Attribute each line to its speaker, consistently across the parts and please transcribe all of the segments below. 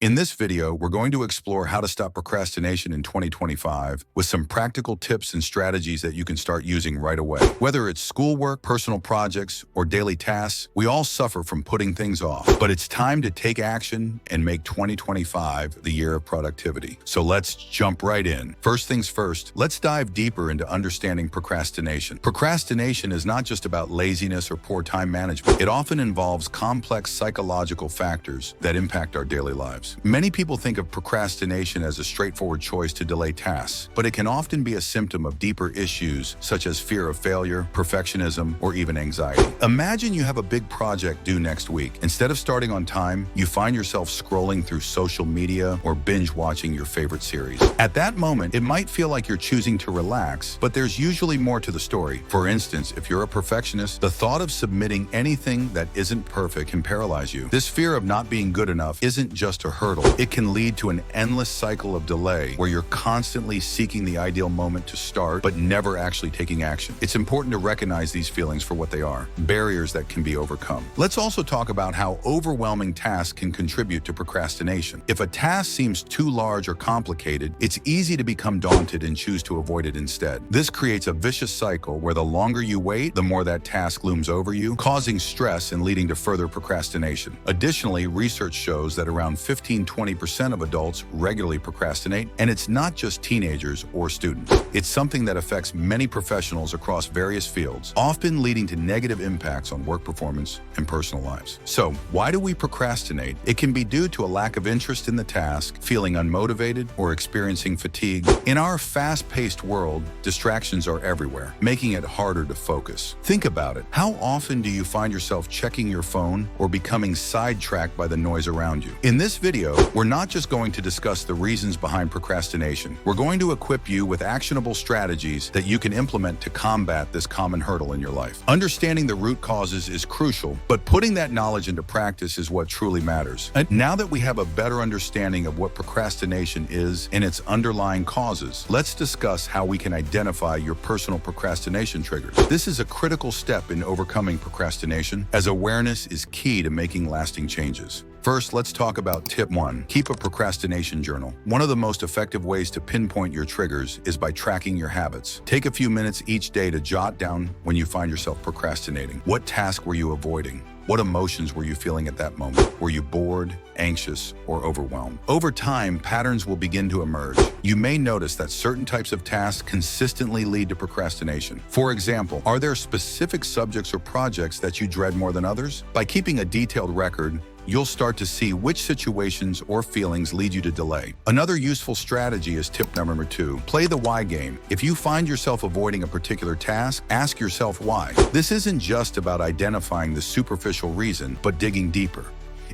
Speaker 1: In this video, we're going to explore how to stop procrastination in 2025 with some practical tips and strategies that you can start using right away. Whether it's schoolwork, personal projects, or daily tasks, we all suffer from putting things off. But it's time to take action and make 2025 the year of productivity. So let's jump right in. First things first, let's dive deeper into understanding procrastination. Procrastination is not just about laziness or poor time management. It often involves complex psychological factors that impact our daily lives. Many people think of procrastination as a straightforward choice to delay tasks, but it can often be a symptom of deeper issues such as fear of failure, perfectionism, or even anxiety. Imagine you have a big project due next week. Instead of starting on time, you find yourself scrolling through social media or binge watching your favorite series. At that moment, it might feel like you're choosing to relax, but there's usually more to the story. For instance, if you're a perfectionist, the thought of submitting anything that isn't perfect can paralyze you. This fear of not being good enough isn't just a hurdle. It can lead to an endless cycle of delay where you're constantly seeking the ideal moment to start, but never actually taking action. It's important to recognize these feelings for what they are, barriers that can be overcome. Let's also talk about how overwhelming tasks can contribute to procrastination. If a task seems too large or complicated, it's easy to become daunted and choose to avoid it instead. This creates a vicious cycle where the longer you wait, the more that task looms over you, causing stress and leading to further procrastination. Additionally, research shows that around 15–20% of adults regularly procrastinate, and it's not just teenagers or students. It's something that affects many professionals across various fields, often leading to negative impacts on work performance and personal lives. So, why do we procrastinate? It can be due to a lack of interest in the task, feeling unmotivated, or experiencing fatigue. In our fast-paced world, distractions are everywhere, making it harder to focus. Think about it. How often do you find yourself checking your phone or becoming sidetracked by the noise around you? In this video, we're not just going to discuss the reasons behind procrastination. We're going to equip you with actionable strategies that you can implement to combat this common hurdle in your life. Understanding the root causes is crucial, but putting that knowledge into practice is what truly matters. And now that we have a better understanding of what procrastination is and its underlying causes, let's discuss how we can identify your personal procrastination triggers. This is a critical step in overcoming procrastination, as awareness is key to making lasting changes. First, let's talk about tip 1. Keep a procrastination journal. One of the most effective ways to pinpoint your triggers is by tracking your habits. Take a few minutes each day to jot down when you find yourself procrastinating. What task were you avoiding? What emotions were you feeling at that moment? Were you bored, anxious, or overwhelmed? Over time, patterns will begin to emerge. You may notice that certain types of tasks consistently lead to procrastination. For example, are there specific subjects or projects that you dread more than others? By keeping a detailed record, you'll start to see which situations or feelings lead you to delay. Another useful strategy is tip number 2. Play the why game. If you find yourself avoiding a particular task, ask yourself why. This isn't just about identifying the superficial reason, but digging deeper.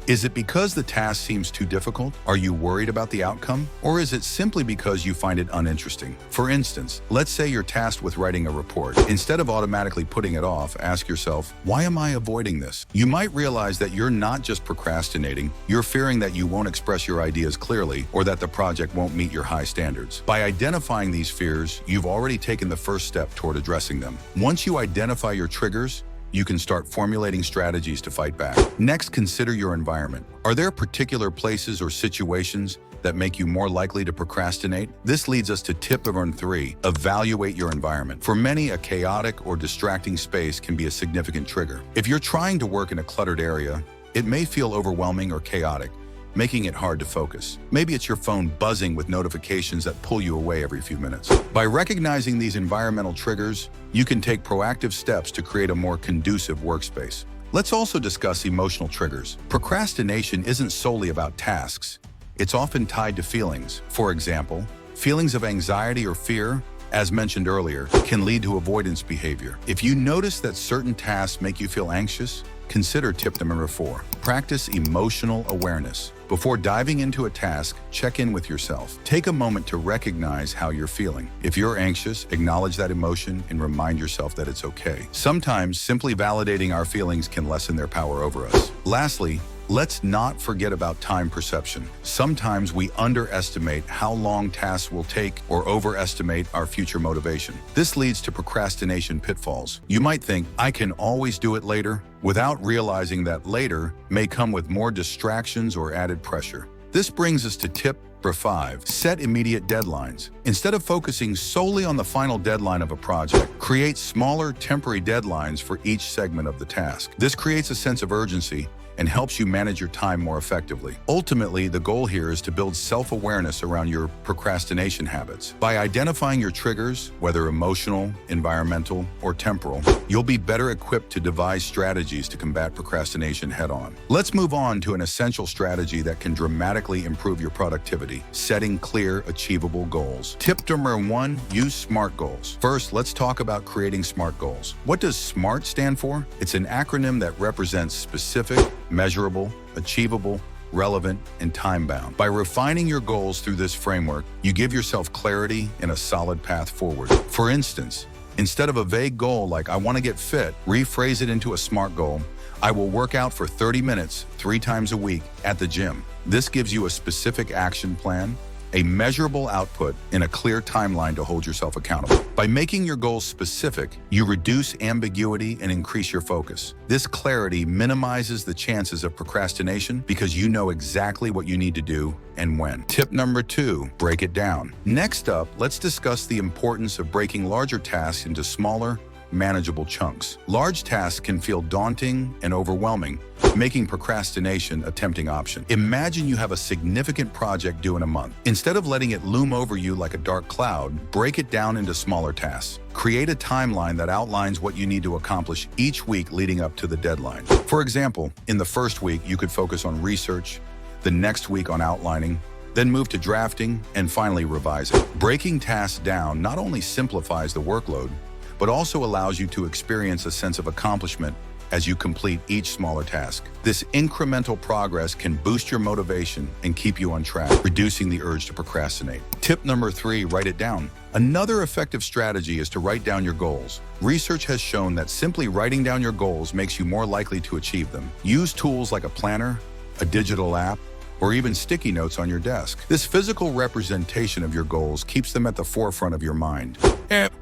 Speaker 1: Is it because the task seems too difficult? Are you worried about the outcome? Or is it simply because you find it uninteresting? For instance, let's say you're tasked with writing a report. Instead of automatically putting it off, ask yourself, why am I avoiding this? You might realize that you're not just procrastinating, you're fearing that you won't express your ideas clearly or that the project won't meet your high standards. By identifying these fears, you've already taken the first step toward addressing them. Once you identify your triggers, you can start formulating strategies to fight back. Next, consider your environment. Are there particular places or situations that make you more likely to procrastinate? This leads us to tip number 3. Evaluate your environment. For many, a chaotic or distracting space can be a significant trigger. If you're trying to work in a cluttered area, it may feel overwhelming or chaotic, making it hard to focus. Maybe it's your phone buzzing with notifications that pull you away every few minutes. By recognizing these environmental triggers, you can take proactive steps to create a more conducive workspace. Let's also discuss emotional triggers. Procrastination isn't solely about tasks. It's often tied to feelings. For example, feelings of anxiety or fear, as mentioned earlier, can lead to avoidance behavior. If you notice that certain tasks make you feel anxious, consider tip number 4. Practice emotional awareness. Before diving into a task, check in with yourself. Take a moment to recognize how you're feeling. If you're anxious, acknowledge that emotion and remind yourself that it's okay. Sometimes, simply validating our feelings can lessen their power over us. Lastly, let's not forget about time perception. Sometimes we underestimate how long tasks will take or overestimate our future motivation. This leads to procrastination pitfalls. You might think, I can always do it later, without realizing that later may come with more distractions or added pressure. This brings us to tip number 5, set immediate deadlines. Instead of focusing solely on the final deadline of a project, create smaller temporary deadlines for each segment of the task. This creates a sense of urgency and helps you manage your time more effectively. Ultimately, the goal here is to build self-awareness around your procrastination habits. By identifying your triggers, whether emotional, environmental, or temporal, you'll be better equipped to devise strategies to combat procrastination head-on. Let's move on to an essential strategy that can dramatically improve your productivity: setting clear, achievable goals. Tip number 1, use SMART goals. First, let's talk about creating SMART goals. What does SMART stand for? It's an acronym that represents specific, measurable, achievable, relevant, and time-bound. By refining your goals through this framework, you give yourself clarity and a solid path forward. For instance, instead of a vague goal like "I want to get fit," rephrase it into a SMART goal: "I will work out for 30 minutes 3 times a week at the gym." This gives you a specific action plan, a measurable output, and a clear timeline to hold yourself accountable. By making your goals specific, you reduce ambiguity and increase your focus. This clarity minimizes the chances of procrastination because you know exactly what you need to do and when. Tip number 2, break it down. Next up, let's discuss the importance of breaking larger tasks into smaller, manageable chunks. Large tasks can feel daunting and overwhelming, making procrastination a tempting option. Imagine you have a significant project due in a month. Instead of letting it loom over you like a dark cloud, break it down into smaller tasks. Create a timeline that outlines what you need to accomplish each week leading up to the deadline. For example, in the first week, you could focus on research, the next week on outlining, then move to drafting, and finally revising. Breaking tasks down not only simplifies the workload, but also allows you to experience a sense of accomplishment as you complete each smaller task. This incremental progress can boost your motivation and keep you on track, reducing the urge to procrastinate. Tip number 3, write it down. Another effective strategy is to write down your goals. Research has shown that simply writing down your goals makes you more likely to achieve them. Use tools like a planner, a digital app, or even sticky notes on your desk. This physical representation of your goals keeps them at the forefront of your mind.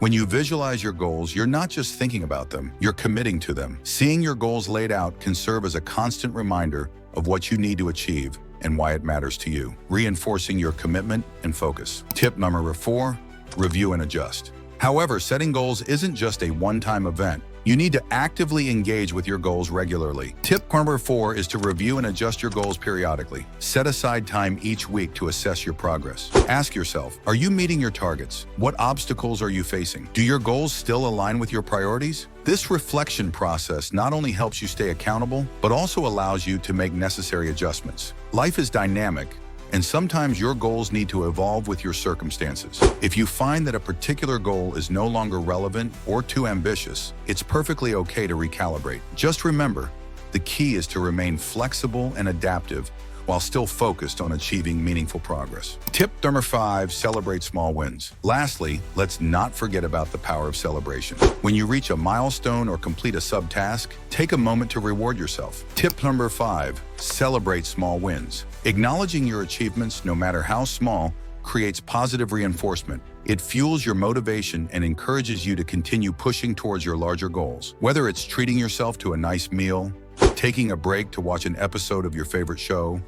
Speaker 1: When you visualize your goals, you're not just thinking about them, you're committing to them. Seeing your goals laid out can serve as a constant reminder of what you need to achieve and why it matters to you, reinforcing your commitment and focus. Tip number 4, review and adjust. However, setting goals isn't just a one-time event. You need to actively engage with your goals regularly. Tip number 4 is to review and adjust your goals periodically. Set aside time each week to assess your progress. Ask yourself, are you meeting your targets? What obstacles are you facing? Do your goals still align with your priorities? This reflection process not only helps you stay accountable, but also allows you to make necessary adjustments. Life is dynamic, and sometimes your goals need to evolve with your circumstances. If you find that a particular goal is no longer relevant or too ambitious, it's perfectly okay to recalibrate. Just remember, the key is to remain flexible and adaptive while still focused on achieving meaningful progress. Tip number 5, celebrate small wins. Lastly, let's not forget about the power of celebration. When you reach a milestone or complete a subtask, take a moment to reward yourself. Tip number 5, celebrate small wins. Acknowledging your achievements, no matter how small, creates positive reinforcement. It fuels your motivation and encourages you to continue pushing towards your larger goals. Whether it's treating yourself to a nice meal, taking a break to watch an episode of your favorite show,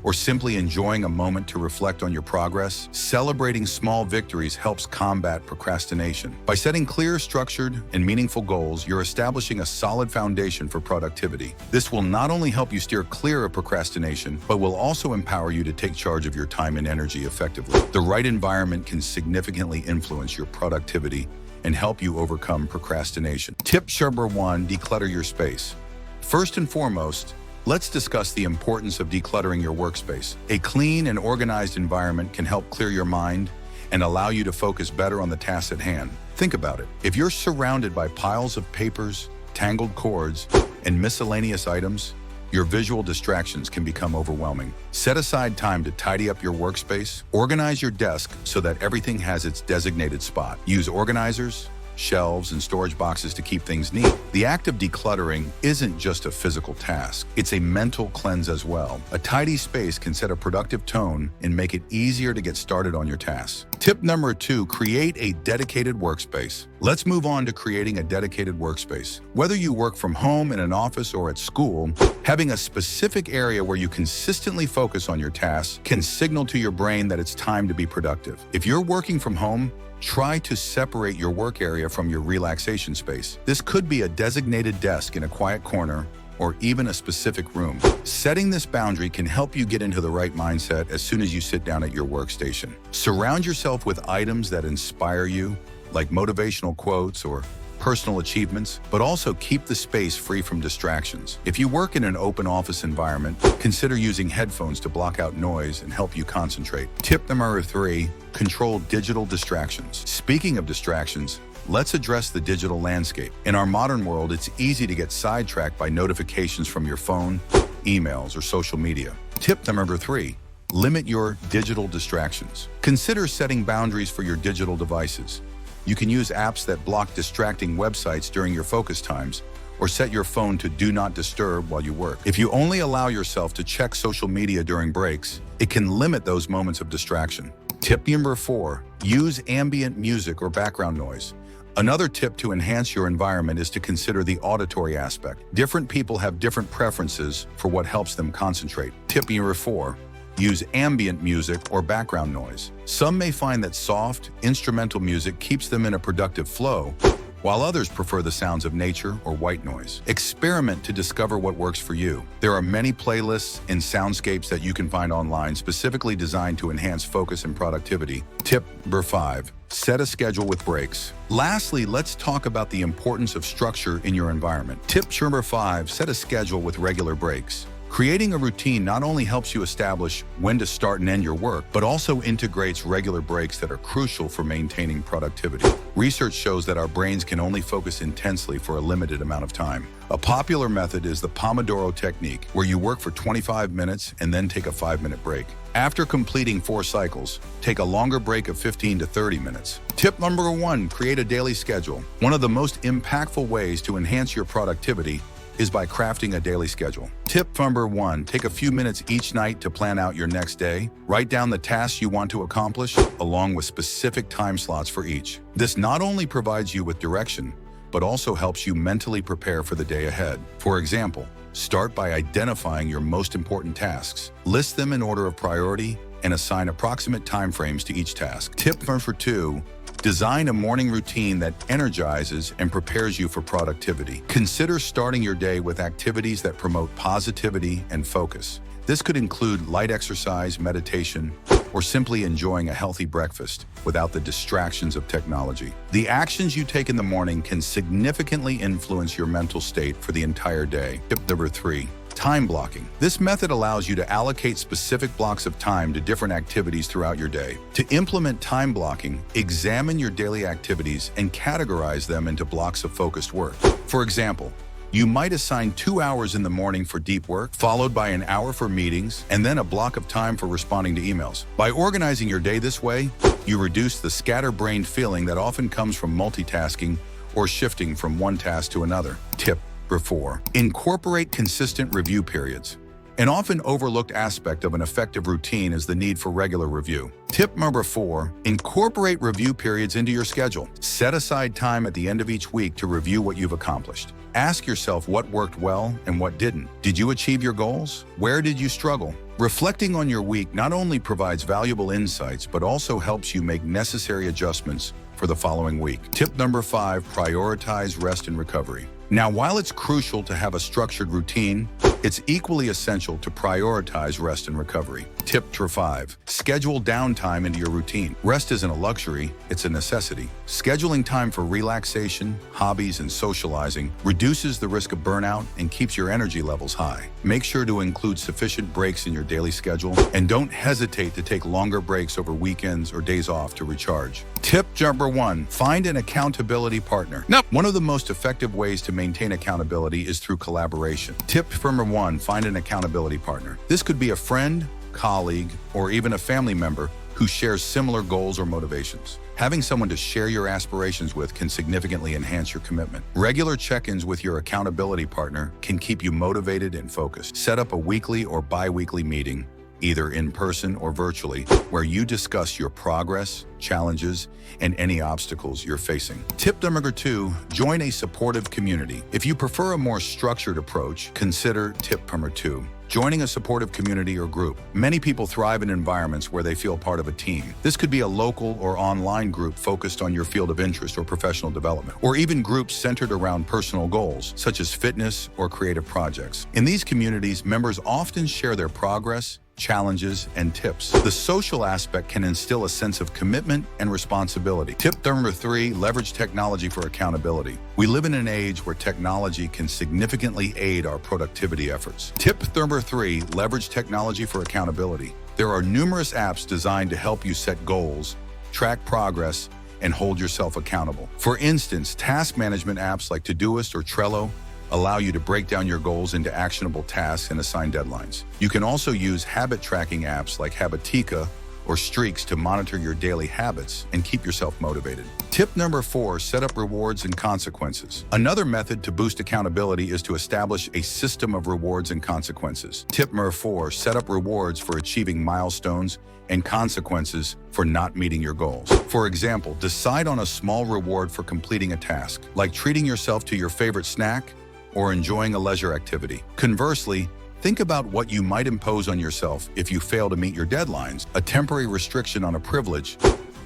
Speaker 1: or simply enjoying a moment to reflect on your progress, celebrating small victories helps combat procrastination. By setting clear, structured, and meaningful goals, you're establishing a solid foundation for productivity. This will not only help you steer clear of procrastination, but will also empower you to take charge of your time and energy effectively. The right environment can significantly influence your productivity and help you overcome procrastination. Tip number 1, declutter your space. First and foremost, let's discuss the importance of decluttering your workspace. A clean and organized environment can help clear your mind and allow you to focus better on the tasks at hand. Think about it. If you're surrounded by piles of papers, tangled cords, and miscellaneous items, your visual distractions can become overwhelming. Set aside time to tidy up your workspace. Organize your desk so that everything has its designated spot. Use organizers, shelves, and storage boxes to keep things neat. The act of decluttering isn't just a physical task. It's a mental cleanse as well. A tidy space can set a productive tone and make it easier to get started on your tasks. Tip number 2, create a dedicated workspace. Let's move on to creating a dedicated workspace. Whether you work from home, in an office, or at school, having a specific area where you consistently focus on your tasks can signal to your brain that it's time to be productive. If you're working from home, try to separate your work area from your relaxation space. This could be a designated desk in a quiet corner or even a specific room. Setting this boundary can help you get into the right mindset as soon as you sit down at your workstation. Surround yourself with items that inspire you, like motivational quotes or personal achievements, but also keep the space free from distractions. If you work in an open office environment, consider using headphones to block out noise and help you concentrate. Tip number 3, control digital distractions. Speaking of distractions, let's address the digital landscape. In our modern world, it's easy to get sidetracked by notifications from your phone, emails, or social media. Tip number 3, limit your digital distractions. Consider setting boundaries for your digital devices. You can use apps that block distracting websites during your focus times, or set your phone to do not disturb while you work. If you only allow yourself to check social media during breaks, it can limit those moments of distraction. Tip number 4, use ambient music or background noise. Another tip to enhance your environment is to consider the auditory aspect. Different people have different preferences for what helps them concentrate. Tip number 4, use ambient music or background noise. Some may find that soft, instrumental music keeps them in a productive flow, while others prefer the sounds of nature or white noise. Experiment to discover what works for you. There are many playlists and soundscapes that you can find online specifically designed to enhance focus and productivity. Tip number 5, set a schedule with breaks. Lastly, let's talk about the importance of structure in your environment. Tip number 5, set a schedule with regular breaks. Creating a routine not only helps you establish when to start and end your work, but also integrates regular breaks that are crucial for maintaining productivity. Research shows that our brains can only focus intensely for a limited amount of time. A popular method is the Pomodoro technique, where you work for 25 minutes and then take a 5-minute break. After completing 4 cycles, take a longer break of 15 to 30 minutes. Tip number 1, create a daily schedule. One of the most impactful ways to enhance your productivity is by crafting a daily schedule. Tip number 1, take a few minutes each night to plan out your next day. Write down the tasks you want to accomplish, along with specific time slots for each. This not only provides you with direction, but also helps you mentally prepare for the day ahead. For example, start by identifying your most important tasks. List them in order of priority and assign approximate timeframes to each task. Tip number 2, design a morning routine that energizes and prepares you for productivity. Consider starting your day with activities that promote positivity and focus. This could include light exercise, meditation, or simply enjoying a healthy breakfast without the distractions of technology. The actions you take in the morning can significantly influence your mental state for the entire day. Tip number 3, time blocking. This method allows you to allocate specific blocks of time to different activities throughout your day. To implement time blocking, examine your daily activities and categorize them into blocks of focused work. For example, you might assign 2 hours in the morning for deep work, followed by an hour for meetings, and then a block of time for responding to emails. By organizing your day this way, you reduce the scatterbrained feeling that often comes from multitasking or shifting from one task to another. Tip number 4, incorporate consistent review periods. An often overlooked aspect of an effective routine is the need for regular review. Tip number 4, incorporate review periods into your schedule. Set aside time at the end of each week to review what you've accomplished. Ask yourself what worked well and what didn't. Did you achieve your goals? Where did you struggle? Reflecting on your week not only provides valuable insights, but also helps you make necessary adjustments for the following week. Tip number 5, prioritize rest and recovery. Now, while it's crucial to have a structured routine, it's equally essential to prioritize rest and recovery. Tip number 5, schedule downtime into your routine. Rest isn't a luxury, it's a necessity. Scheduling time for relaxation, hobbies, and socializing reduces the risk of burnout and keeps your energy levels high. Make sure to include sufficient breaks in your daily schedule, and don't hesitate to take longer breaks over weekends or days off to recharge. Tip number 1, find an accountability partner. One of the most effective ways to maintain accountability is through collaboration. Tip number 1, find an accountability partner. This could be a friend, colleague, or even a family member who shares similar goals or motivations. Having someone to share your aspirations with can significantly enhance your commitment. Regular check-ins with your accountability partner can keep you motivated and focused. Set up a weekly or bi-weekly meeting, either in person or virtually, where you discuss your progress, challenges, and any obstacles you're facing. Tip number 2, join a supportive community. If you prefer a more structured approach, consider tip number 2. Joining a supportive community or group. Many people thrive in environments where they feel part of a team. This could be a local or online group focused on your field of interest or professional development, or even groups centered around personal goals, such as fitness or creative projects. In these communities, members often share their progress, challenges, and tips. The social aspect can instill a sense of commitment and responsibility. Tip number 3, leverage technology for accountability. We live in an age where technology can significantly aid our productivity efforts. Tip number 3, leverage technology for accountability. There are numerous apps designed to help you set goals, track progress, and hold yourself accountable. For instance, task management apps like Todoist or Trello allow you to break down your goals into actionable tasks and assign deadlines. You can also use habit tracking apps like Habitica or Streaks to monitor your daily habits and keep yourself motivated. Tip number 4, set up rewards and consequences. Another method to boost accountability is to establish a system of rewards and consequences. Tip number 4, set up rewards for achieving milestones and consequences for not meeting your goals. For example, decide on a small reward for completing a task, like treating yourself to your favorite snack or enjoying a leisure activity. Conversely, think about what you might impose on yourself if you fail to meet your deadlines. A temporary restriction on a privilege,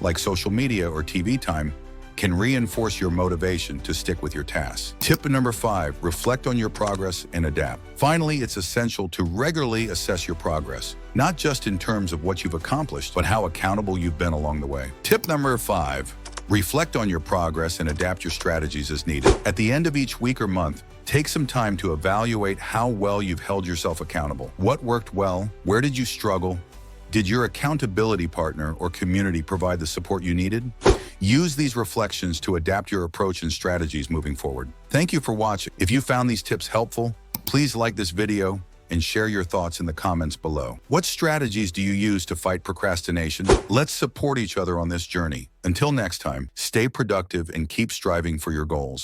Speaker 1: like social media or TV time, can reinforce your motivation to stick with your tasks. Tip number 5, reflect on your progress and adapt. Finally, it's essential to regularly assess your progress, not just in terms of what you've accomplished, but how accountable you've been along the way. Tip number 5, reflect on your progress and adapt your strategies as needed. At the end of each week or month, take some time to evaluate how well you've held yourself accountable. What worked well? Where did you struggle? Did your accountability partner or community provide the support you needed? Use these reflections to adapt your approach and strategies moving forward. Thank you for watching. If you found these tips helpful, please like this video and share your thoughts in the comments below. What strategies do you use to fight procrastination? Let's support each other on this journey. Until next time, stay productive and keep striving for your goals.